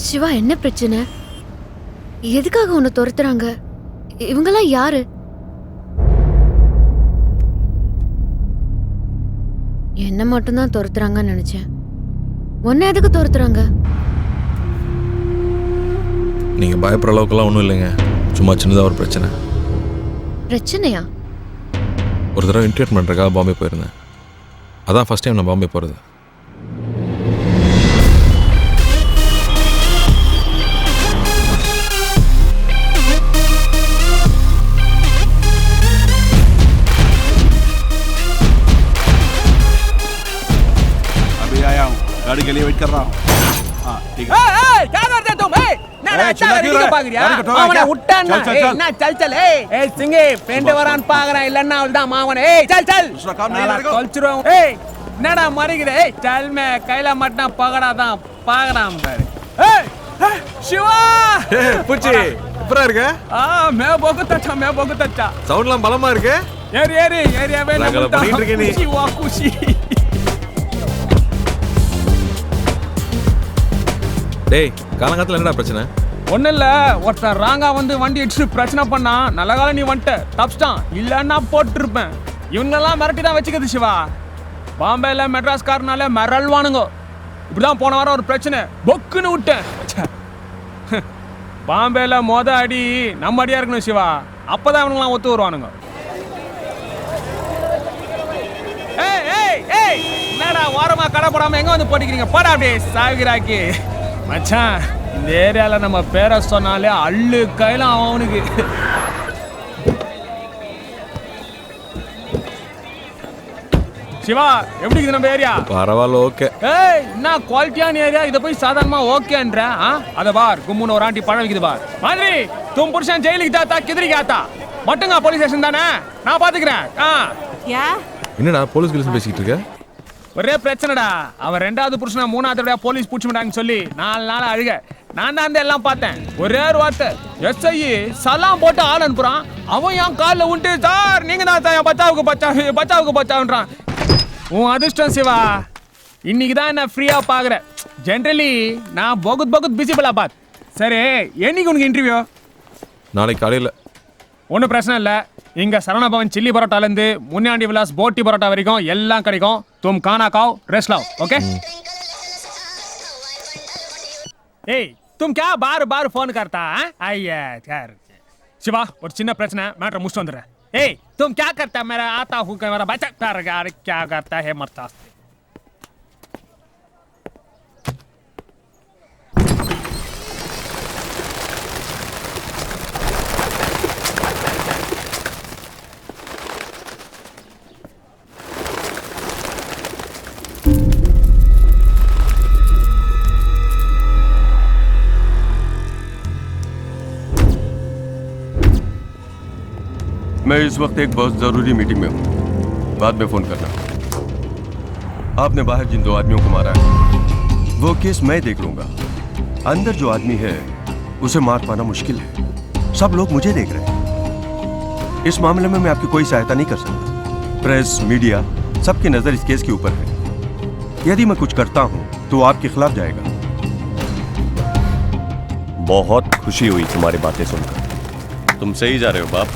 சிவா, என்ன பிரச்சனை? எதுக்காக உன்னை துரத்துறாங்க? இவங்கெல்லாம் யாரு? என்ன மட்டும்தான் துரத்துறாங்கன்னு நினைச்சேன். உன்னை எதுக்கு துரத்துறாங்க? நீங்க பயப்படுற அளவுக்குலாம் ஒன்றும் இல்லைங்க. சும்மா சின்னதாக ஒரு பிரச்சனை. பிரச்சனையா? ஒரு தடவை இன்டர்வியூ பண்ணுறதுக்காக பாம்பே போயிருந்தேன். அதான் ஃபர்ஸ்ட் டைம் நான் பாம்பே போகிறது. गाड़ी के लिए वेट कर रहा हूँ। हाँ ठीक है। क्या करते तुम? ना चल पागरिया मावने उट्टाना ना चल चल ए सिंगे फ्रेंड वरान पागरा இல்லன்னா அவள்தான் மாவனே चल चल दूसरा काम नहीं करेगा கொல்ச்சுறோம் என்னடா மறிக்கிற चल मैं கையில மாட்டனா பகடா தான் பாக்குறான் பாரு शिवा பூச்சி சூப்பரா இருக்கு. मैं बहुत अच्छा சவுண்ட்லாம் பலமா இருக்கு. ஏரியாவே நம்ம பண்ணிட்டு இருக்கே நீ. குஷி வா குஷி. டேய், காலங்காலத்தில் என்னடா பிரச்சனை? ஒன்றும் இல்லை, ஒருத்தர் ராங்கா வந்து வண்டி அடிச்சு பிரச்சனை பண்ணா. நல்ல காலம் நீ வந்துட்ட, தப்பிச்சிட்டான். இல்லைன்னா போட்டுருப்பேன். இவங்கெல்லாம் மிரட்டி தான் வச்சுக்கிறது சிவா. பாம்பேல மெட்ராஸ்காரனால மிரள்வானுங்க. இப்படிதான் போன வாரம் ஒரு பிரச்சனை பொக்குன்னு விட்டேன். பாம்பேல அடி நம்ம அடியா இருக்கணும் சிவா. அப்பதான் இவனுங்களாம் ஒத்து வருவானுங்க. என்னடா ஓரமா கடை போடாம எங்க வந்து போட்டிக்கிறீங்க? போடா அப்படியே சாகுறாக்கி. மச்சான், இந்த ஏரியால நம்ம பேரை சொன்னாலே அள்ளு கையில அவனுக்கு. சிவா, எப்படி இருக்கு நம்ம ஏரியா? பரவாயில்ல, ஓகே. என்ன குவாலிட்டியான ஏரியா, இதை போய் சாதாரணமா ஓகேன்ற? அத பார், கும்முன்னு ஒரு ஆண்டி பழம் விக்குது பார். மாதிரி தும் புருஷன் ஜெயிலுக்கு தாத்தா கிதிரிக்கு ஆத்தா மட்டுங்க போலீஸ் ஸ்டேஷன் தானே, நான் பாத்துக்கிறேன். என்னடா போலீஸ் கிலீஸ் பேசிக்கிட்டு இருக்க? ஒரே பிரச்சனைடா. அவன் 2வது புருஷனா 3வது போலீஸ் பூச்சிட்டாங்கன்னு சொல்லி 4 நாள் அழுக. நான் தான் எல்லாம் பார்த்தேன். ஒரே ஒரு வார்த்தை, எஸ்ஐ சலாம் போட்டு ஆள் அனுப்புறான். அவன் என் காலில் உண்டு, சார் நீங்க தான் சார் பச்சாவுக்கு பச்சாவுன்றான். உன் அதிர்ஷ்டம் சிவா, இன்னைக்கு தான் என்ன ஃப்ரீயா பாக்குறேன். ஜென்ரலி நான் பகுத் பிஸி பலா பாத். சரி, என்னைக்கு உனக்கு இன்டர்வியூ? நாளைக்கு காலையில். ஒன்றும் பிரச்சனை இல்லை. இங்க சரவணபவன் சில்லி பரோட்டாலேருந்து முன்னாடி விலாஸ் போட்டி பரோட்டா வரைக்கும் எல்லாம் கிடைக்கும். தும் கானா காவ் ரெஸ்ட் லாவ், ஓகே? ஏய், तुम क्या बार फोन करता है? आइए यार शिवा, और चिन्ना प्रश्न है, मैटर मुझसे अंदर है. ए, तुम क्या करता है? मेरा आता हूँ कि मेरा बच्चा क्या करता है मरता? मैं इस वक्त एक बहुत ज़रूरी मीटिंग में हूँ, बाद में फ़ोन करना। आपने बाहर जिन 2 आदमियों को मारा है, वो केस मैं देख लूँगा। अंदर जो आदमी है उसे मार पाना मुश्किल है। सब लोग मुझे देख रहे हैं। इस मामले में मैं आपकी कोई सहायता नहीं कर सकता। प्रेस, मीडिया, सबकी नज़र इस केस के ऊपर है। यदि मैं कुछ करता हूँ तो आपके खिलाफ जाएगा। बहुत खुशी हुई तुम्हारी बातें सुनकर। तुम सही जा रहे हो बाप।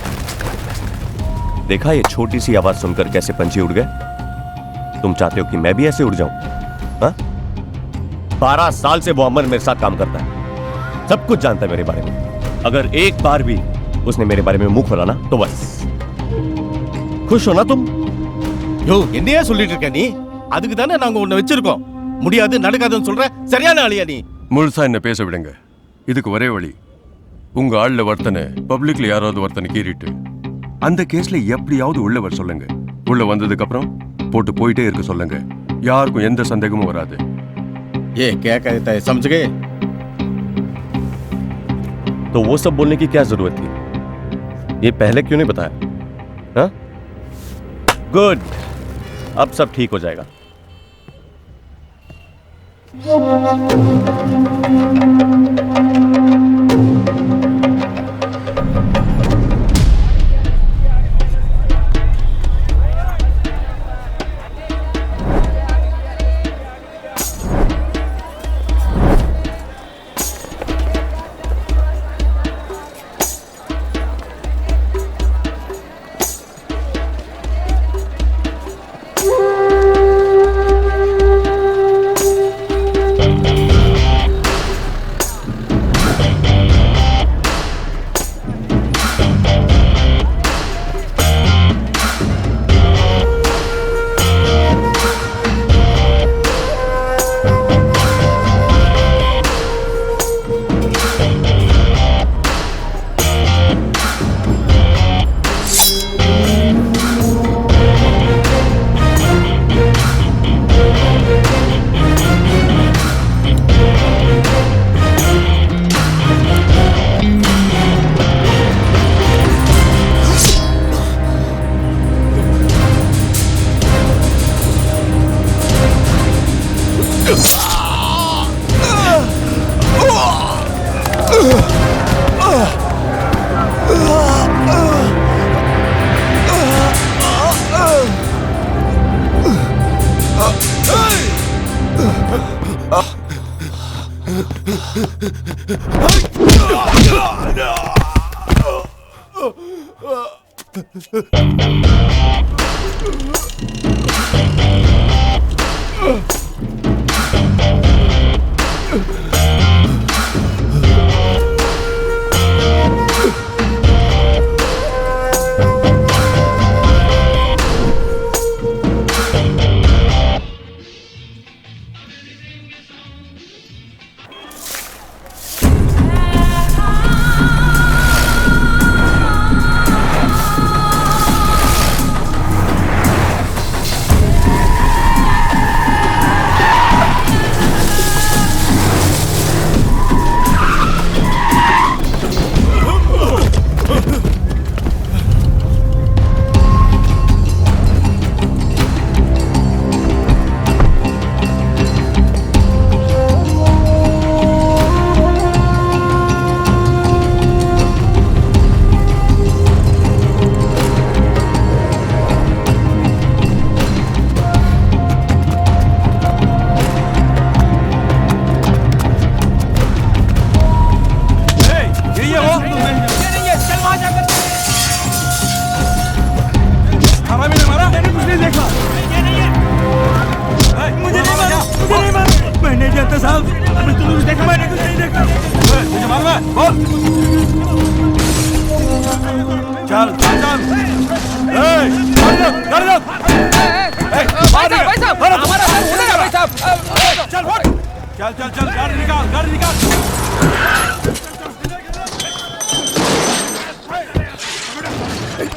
देखा ये छोटी सी आवाज सुनकर कैसे पंछी उड़ गए? तुम चाहते हो कि मैं भी ऐसे उड़ जाऊं? 12 साल से वो अमन मेरे साथ काम करता है, सब कुछ जानता है मेरे बारे में। अगर एक बार भी उसने मेरे बारे में मुंह खोला ना तो बस। खुश हो ना तुम? யோ, என்னையா சொல்லிட்டு இருக்க நீ? அதுக்கு தானே நாங்க உன்னை வச்சிருக்கோம். முடியாது நடக்காதுன்னு சொல்ற சரியான ஆளியா நீ? முழுசா என்ன பேச விடுங்க. இதுக்கு ஒரே வழி, உங்க ஆள்ல ஒருத்தனை பப்ளிக்ல யாராவது ஒருத்தனை கீறிட்டு அந்த கேஸ்ல எப்படியாவது உள்ள வர சொல்லுங்க. உள்ள வந்ததுக்கு அப்புறம் போட்டு போயிட்டே இருக்க சொல்லுங்க. யாருக்கும் எந்த சந்தேகமும் வராது. ये क्या कहता है, समझ गए? तो वो सब बोलने की क्या जरूरत थी? ये पहले क्यों नहीं बताया? हाँ? गुड, अब सब ठीक हो जाएगा।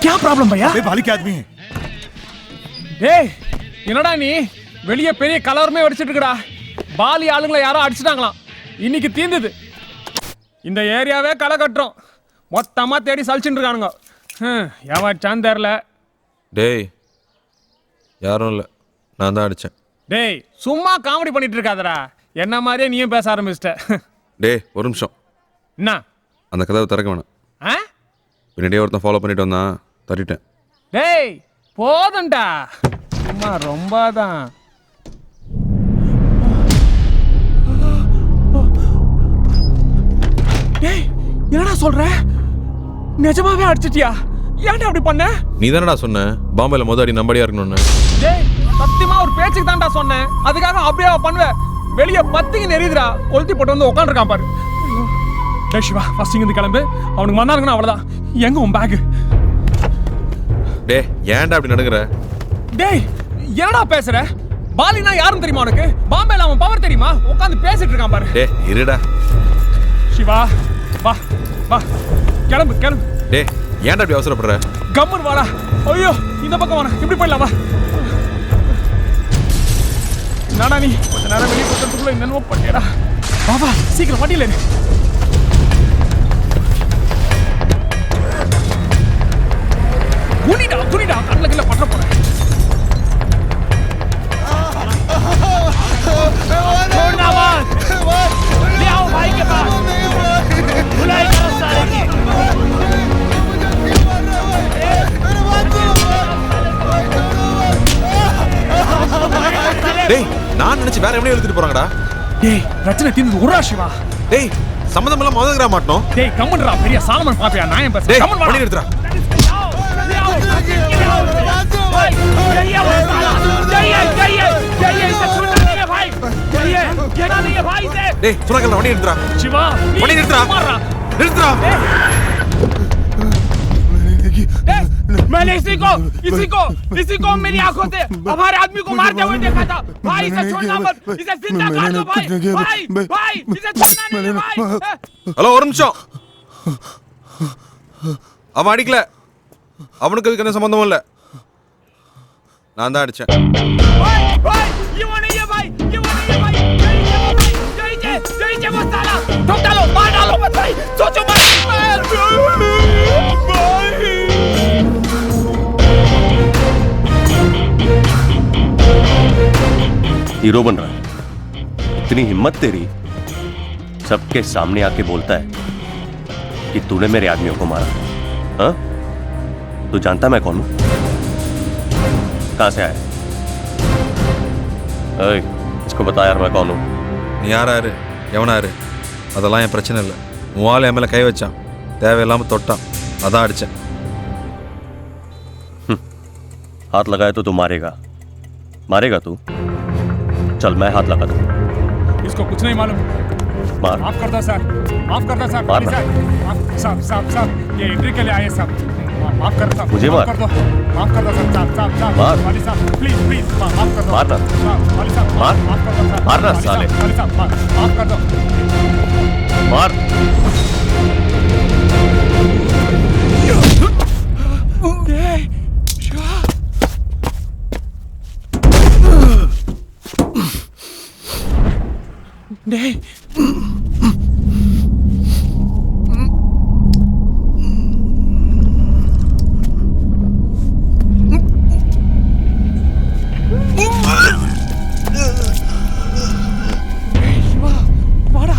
क्या प्रॉब्लम भैया? भाली के आदमी है। ஏய் என்னடா நீ வெளிய பெரிய கலவரமே வெடிச்சிட்டு இருக்கடா. பாலி ஆளுங்களை யாரோ அடிச்சிட்டாங்களாம். இன்னைக்கு தீந்துது. இந்த ஏரியாவே களை கட்டுறோம். மொத்தமா தேடி சலிச்சுட்டு இருக்கானுங்க. எவன் தெரியல. டேய் யாரும் இல்லை, நான் தான் அடித்தேன். டேய் சும்மா காமெடி பண்ணிட்டு இருக்காதடா. என்ன மாதிரியே நீயும் பேச ஆரம்பிச்சிட்ட. டேய் ஒரு நிமிஷம், என்ன அந்த கதவை திறக்க வேணாம். ஆ? பின்னாடியே ஒருத்தன் ஃபாலோ பண்ணிட்டு வந்தான், தட்டிட்டேன். டேய் போதும்டா, சும்மா ரொம்ப தான். டேய் என்னடா சொல்ற? நிஜமாவே அடிச்சிட்டியா? ஏன்டா அப்படி பண்ண? நீ தானடா சொன்ன பாம்பேல மொத அடி நம்படியா இருக்கணும்னு. டேய் சத்தியமா ஒரு பேச்சுக்கு தான்டா சொன்னேன். அதுக்காக அப்படியே பண்ணுவேன். வெளிய பத்திங்க நெறிதுடா. கொளுத்தி போட்டு வந்து உட்காந்துருக்கான் பாரு. டேய் சிவா ஃபர்ஸ்ட் இங்க கிளம்பு. அவனுக்கு வந்தானுங்கன்னா அவ்வளவுதான். எங்க உன் பேக்? டேய் ஏன்டா அப்படி நடுங்குற? டேய் என்னடா பேசுற? பாலினா யாரும் தெரியுமா உனக்கு? பாம்பேல அவன் பவர் தெரியுமா? உட்கார்ந்து பேசிட்டு இருக்கான் பாரு. டேய் இருடா. சிவா வா வா கிளம்பு கிளம்பு. டேய் ஏன்டா அப்படி அவசரப்படுற? கம்மன் வாடா. ஐயோ இந்த பக்கம் வாடா. இப்படி போயிடலாம் வா. நாடா நீ கொஞ்ச நேரம் வெளியே போகிறதுக்குள்ள என்னென்னமோ பண்ணியடா. வா வா சீக்கிரம் வண்டியில் ஏறு. குனிடா குனிடா கண்ணில் கீழே பற்ற போறேன். छोड़ना मत, ले आओ भाई के पास, बुलाई करो सारे की. டேய் நான் நினைச்சு வேற எவனையும் எடுத்துட்டு போறாங்கடா. டேய் ரச்சனை தீந்து உரா சிவா. டேய் சம்பந்தம் எல்லாம் மோதங்கற மாட்டோம். டேய் கம்முன்றா பெரிய சாலமன் பாப்பியா நான் ஏன் பேச. டேய் கம்முன் வண்டி எடுத்துடா. டேய் சொன்னா கேளு வண்டி எடுத்துடா. சிவா வண்டி எடுத்துடா. எடுத்துடா. मैंने इसी को मेरी आंखों से हमारे आदमी को मारते हुए देखा था. भाई इसे छोड़ना मत, इसे जिंदा कर दो भाई. भाई इसे छोड़ना नहीं भाई. ஹலோ ஒரு நிமிஷம். அவன் அடிக்கல, அவனுக்கு அதுக்கு என்ன சம்பந்தமும் இல்லை. நான் தான் அடிச்சேன். भाई ये वो नहीं है भाई, ये वो नहीं है भाई. यही वो साला ठोक डालो, मार डालो मत भाई. सोचो मत. हीरो बन रहा है. इतनी हिम्मत तेरी, सबके सामने आके बोलता है कि तूने मेरे आदमियों को मारा। हाँ, तू जानता मैं कौन हूं? कहां से आया? ஏய், इसको बता यार मैं कौन हूं? நீ யாராரு எவனாரு அதெல்லாம் என் பிரச்சனை இல்லை. உன் ஆள் என் மேலே கை வச்சான், தேவையில்லாமல் தொட்டான், அதான் அடித்தேன். हाथ लगाए तो तू मारेगा, मारेगा तू? चल मैं हाथ लगा दूं. इसको कुछ नहीं मालूम. मार. माफ कर दो सर, माफ कर दो सर. मारना. साहब ये एंट्री के लिए आए साहब. माफ कर दो. मुझे मार. माफ कर दो सर. साहब मार. वाली साहब प्लीज माफ कर दो. मारना. वाली साहब मार. माफ कर दो सर. मारना साले. वाली साहब माफ कर दो. मार. டேய் வாடா.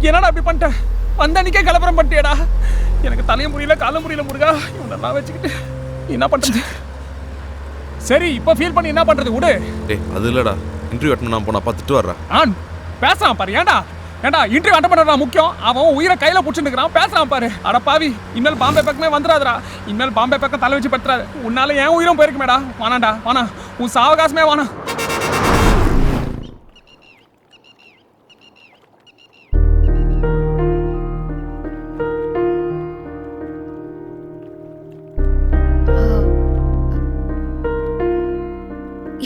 என்னடா அப்படி பண்ணிட்ட? வந்தனிக்கே கலப்பரம் பண்ணிட்டியடா. எனக்கு தலையும் புரியல காலும் புரியல முருகா. இவனெல்லாம் வச்சுக்கிட்டு என்ன பண்றது? சரி இப்ப ஃபீல் பண்ணி என்ன பண்றது? விடு. டேய் அது இல்லடா, இன்டர்வியூ அட்டெண்ட் நான் போனா பார்த்துட்டு வர்றேன். ஆன் பேசலாம் பாரு. ஏன்டா இன்டர்வியூ அட்டெண்ட் பண்றதா முக்கியம்? அவன் உயிரை கையில புடிச்சிட்டு இருக்கான். பேசலாம் பாரு. அட பாவி, இனிமேல் பாம்பே பக்கமே வந்துடாதடா. இனிமேல் பாம்பே பக்கம் தலை வச்சு பத்துறாது. உன்னால ஏன் உயிரும் போயிருக்குமேடா. வானாண்டா வானா, உன் சாவகாசமே வானா.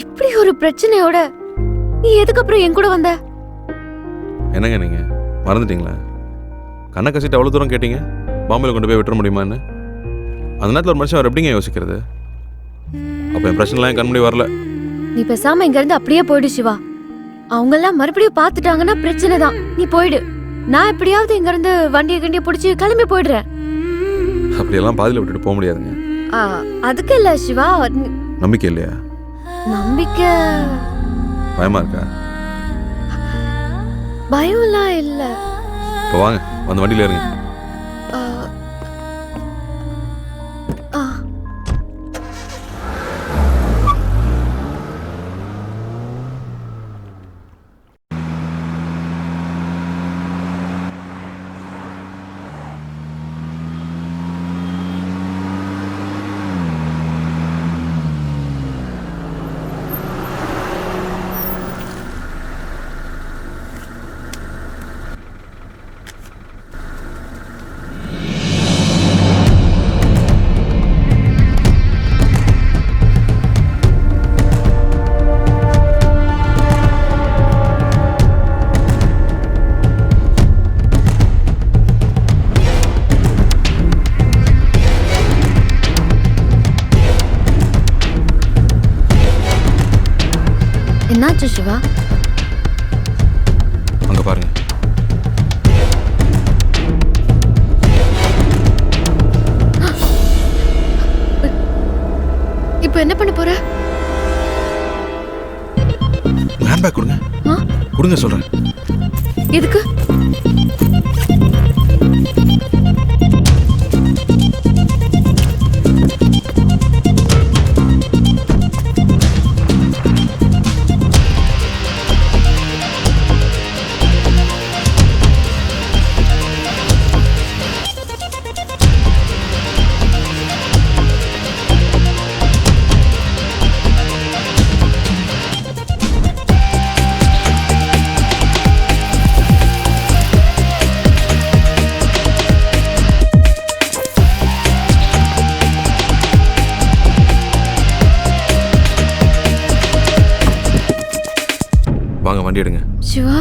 இப்படி ஒரு பிரச்சனையோட நீ எதுக்கு அப்புறம் என் கூட வந்த? என்னங்க நீங்க மறந்துட்டீங்களா? கண்ணை கசிட்டு அவ்வளோ தூரம் கேட்டீங்க, பாம்பேல கொண்டு போய் விட்டுற முடியுமான்னு. அந்த நேரத்தில் ஒரு மனுஷன் அவர் எப்படிங்க யோசிக்கிறது? அப்போ என் பிரச்சனைலாம் என் கண்முடி வரல. நீ பேசாம இங்க இருந்து அப்படியே போயிடு சிவா. அவங்க எல்லாம் மறுபடியும் பாத்துட்டாங்கன்னா பிரச்சனை தான். நீ போயிடு. நான் எப்படியாவது இங்க இருந்து வண்டியை கண்டிய பிடிச்சி கிளம்பி போயிடுறேன். அப்படியெல்லாம் பாதியில் விட்டுட்டு போக முடியாதுங்க. அதுக்கு இல்ல சிவா. நம்பிக்கை இல்லையா? நம்பிக்கை. பயமா இருக்கா? பயம்லாம் இல்ல. இப்போ வாங்க, வந்து வண்டியில் ஏறுங்க. என்னாச்சு சிவா? அங்க பாருங்க. இப்போ என்ன பண்ண போற? ஹேண்ட்பேக் கொடுங்க. கொடுங்க சொல்றேன். எதுக்கு? வாங்க, வண்டி எடுங்க. சிவா,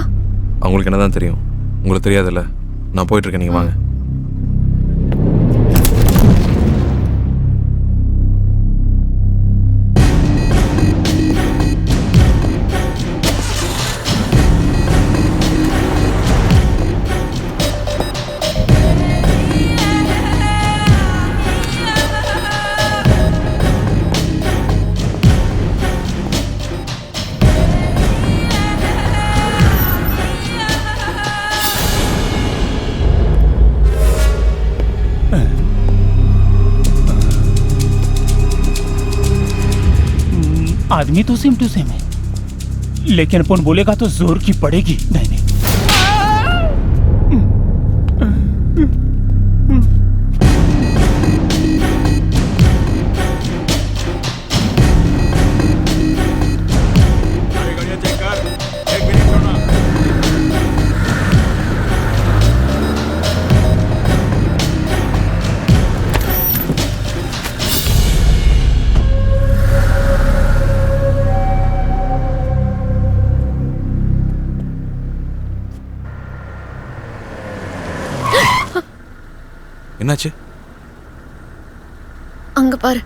அவங்களுக்கு என்னதான் தெரியும்? உங்களுக்கு தெரியாதுல்ல. நான் போயிட்டு இருக்கேன், நீங்க வாங்க. आदमी तो सेम टू सेम है, लेकिन अपन बोलेगा तो जोर की पड़ेगी। नहीं नहीं, என்னாச்சு? அங்க பாரு.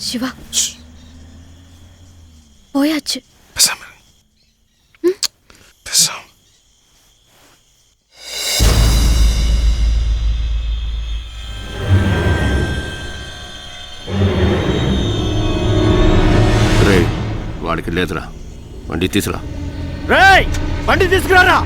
சிவா போயாச்சு. రే వాడికి లేదురా వండి తీసురా. రేయ్ బండి తీసుకురారా.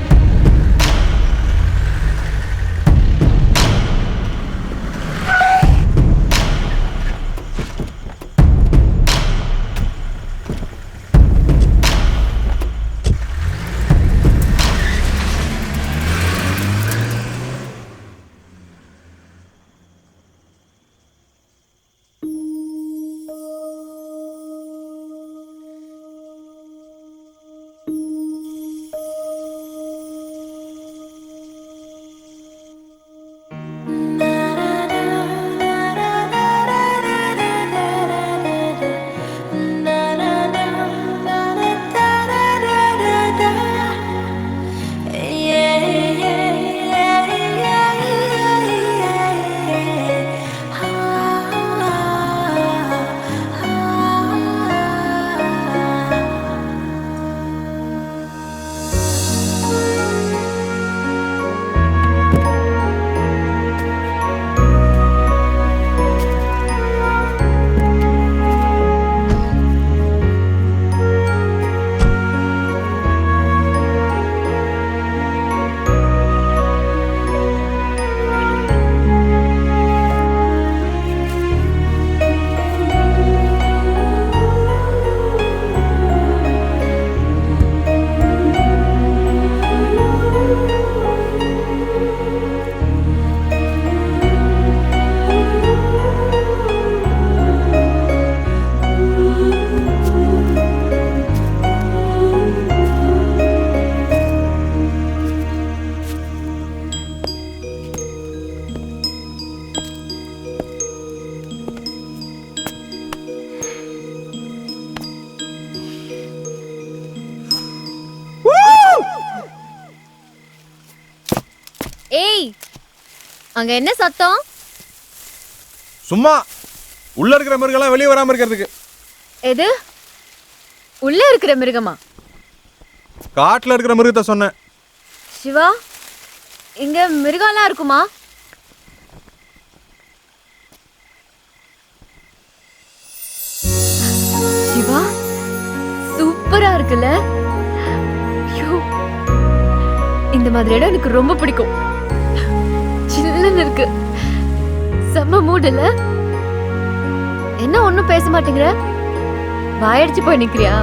ஏய், அங்க என்ன சத்தம்? சும்மா உள்ள இருக்கிற மிருகெல்லாம் வெளியே வராம இருக்கிறதுக்கு. எது? உள்ள இருக்கிற மிருகமா? காட்டுல இருக்கிற மிருகத்தை சொன்னேன். சிவா, இங்க மிருகம்லாம் இருக்குமா? சிவா, சூப்பரா இருக்குல்ல? ஐயோ, இந்த மாதிரி இடம் எனக்கு ரொம்ப பிடிக்கும். சில்லுன்னு இருக்கு. செம்ம மூடு இல்ல? என்ன ஒண்ணும் பேச மாட்டேங்கிற? வாயடிச்சு போய் நிக்கிறியா?